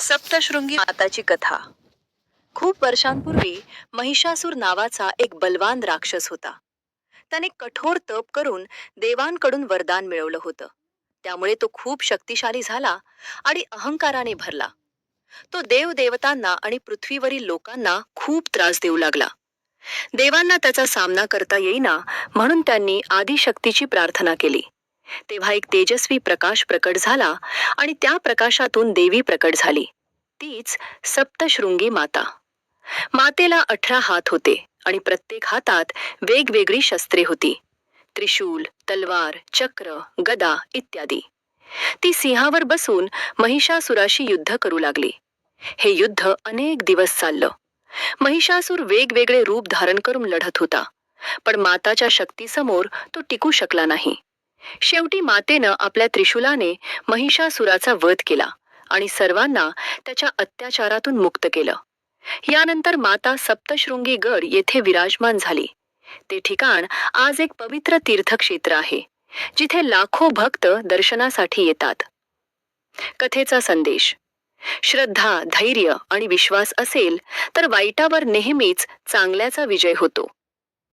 सप्तशृंगी माताची कथा. खूप वर्षांपूर्वी महिषासूर नावाचा एक बलवान राक्षस होता. त्याने कठोर तप करून देवांकडून वरदान मिळवलं होतं. त्यामुळे तो खूप शक्तिशाली झाला आणि अहंकाराने भरला. तो देव देवतांना आणि पृथ्वीवरील लोकांना खूप त्रास देऊ लागला. देवांना त्याचा सामना करता येईना म्हणून त्यांनी आदिशक्तीची प्रार्थना केली. तेव्हा एक तेजस्वी प्रकाश प्रकट झाला आणि त्या प्रकाशातून देवी प्रकट झाली. तीच सप्तशृंगी माता. मातेला 18 हात होते आणि प्रत्येक हातात वेगवेगळी शस्त्रे होती. त्रिशूल, तलवार, चक्र, गदा इत्यादी. ती सिंहावर बसून महिषासुराशी युद्ध करू लागली. हे युद्ध अनेक दिवस चाललं. महिषासूर वेगवेगळे रूप धारण करून लढत होता, पण माताच्या शक्तीसमोर तो टिकू शकला नाही. शेवटी मातेनं आपल्या त्रिशूलाने महिषासुराचा वध केला आणि सर्वांना त्याच्या अत्याचारातून मुक्त केलं. यानंतर माता सप्तशृंगी गड येथे विराजमान झाली. ते ठिकाण आज एक पवित्र तीर्थक्षेत्र आहे, जिथे लाखो भक्त दर्शनासाठी येतात. कथेचा संदेश: श्रद्धा, धैर्य आणि विश्वास असेल तर वाईटावर नेहमीच चांगल्याचा विजय होतो.